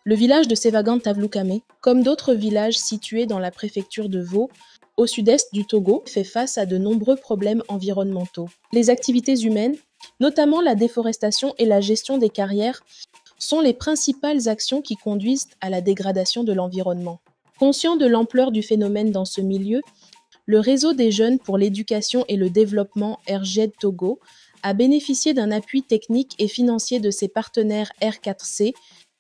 Le village de Sévagan-Tavloukame, comme d'autres villages situés dans la préfecture de Vaud, au sud-est du Togo, fait face à de nombreux problèmes environnementaux. Les activités humaines, notamment la déforestation et la gestion des carrières, sont les principales actions qui conduisent à la dégradation de l'environnement. Conscient de l'ampleur du phénomène dans ce milieu, le réseau des jeunes pour l'éducation et le développement RGED Togo a bénéficié d'un appui technique et financier de ses partenaires R4C,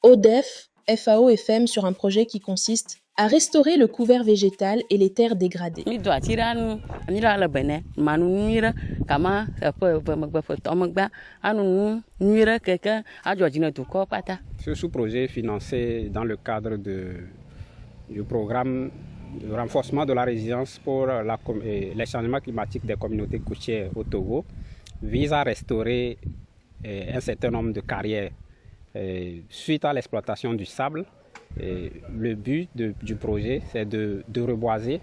ODEF, FAO et FEM sur un projet qui consiste à restaurer le couvert végétal et les terres dégradées. Ce sous-projet est financé dans le cadre du programme de renforcement de la résilience pour les changements climatiques des communautés côtières au Togo vise à restaurer un certain nombre de carrières suite à l'exploitation du sable. Le but du projet, c'est de reboiser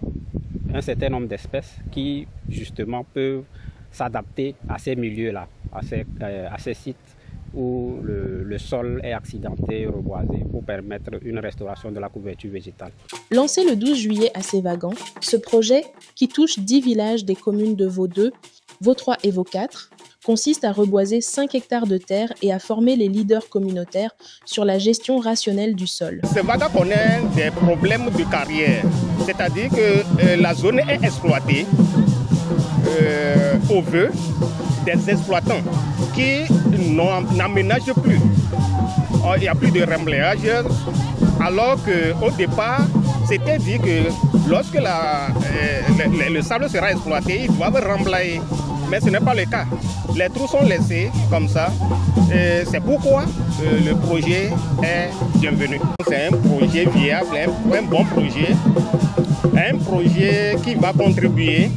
un certain nombre d'espèces qui, justement, peuvent s'adapter à ces milieux-là, à ces sites où le sol est accidenté, reboisé, pour permettre une restauration de la couverture végétale. Lancé le 12 juillet à Sévagan, ce projet, qui touche 10 villages des communes de Vaud 2, Vaud 3 et Vaud 4, consiste à reboiser 5 hectares de terre et à former les leaders communautaires sur la gestion rationnelle du sol. Sévagan connaît des problèmes de carrière, c'est-à-dire que la zone est exploitée au vœu des exploitants qui n'aménagent plus. Il n'y a plus de remblayage, alors qu'au départ, c'était dit que lorsque le sable sera exploité, ils doivent remblayer. Mais ce n'est pas le cas. Les trous sont laissés comme ça. C'est pourquoi le projet est bienvenu. C'est un projet viable, un bon projet. Un projet qui va contribuer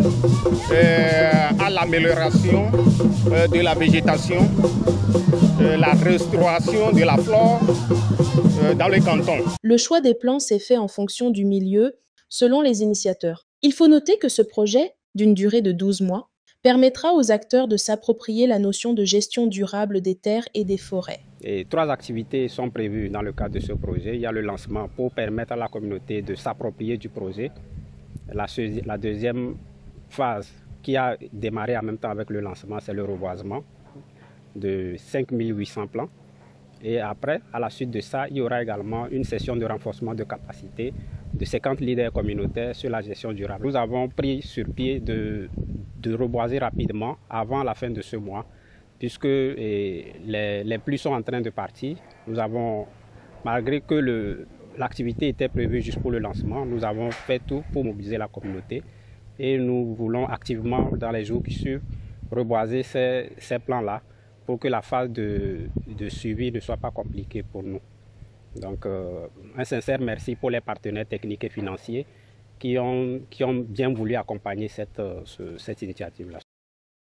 à l'amélioration de la végétation, la restauration de la flore dans le canton. Le choix des plans s'est fait en fonction du milieu, selon les initiateurs. Il faut noter que ce projet, d'une durée de 12 mois, permettra aux acteurs de s'approprier la notion de gestion durable des terres et des forêts. Et 3 activités sont prévues dans le cadre de ce projet. Il y a le lancement pour permettre à la communauté de s'approprier du projet. La deuxième phase qui a démarré en même temps avec le lancement, c'est le reboisement de 5800 plants. Et après, à la suite de ça, il y aura également une session de renforcement de capacité de 50 leaders communautaires sur la gestion durable. Nous avons pris sur pied de reboiser rapidement avant la fin de ce mois, puisque les pluies sont en train de partir. Nous avons, malgré que l'activité était prévue juste pour le lancement, nous avons fait tout pour mobiliser la communauté et nous voulons activement, dans les jours qui suivent, reboiser ces plans-là pour que la phase de suivi ne soit pas compliquée pour nous. Donc, un sincère merci pour les partenaires techniques et financiers qui ont bien voulu accompagner cette initiative-là.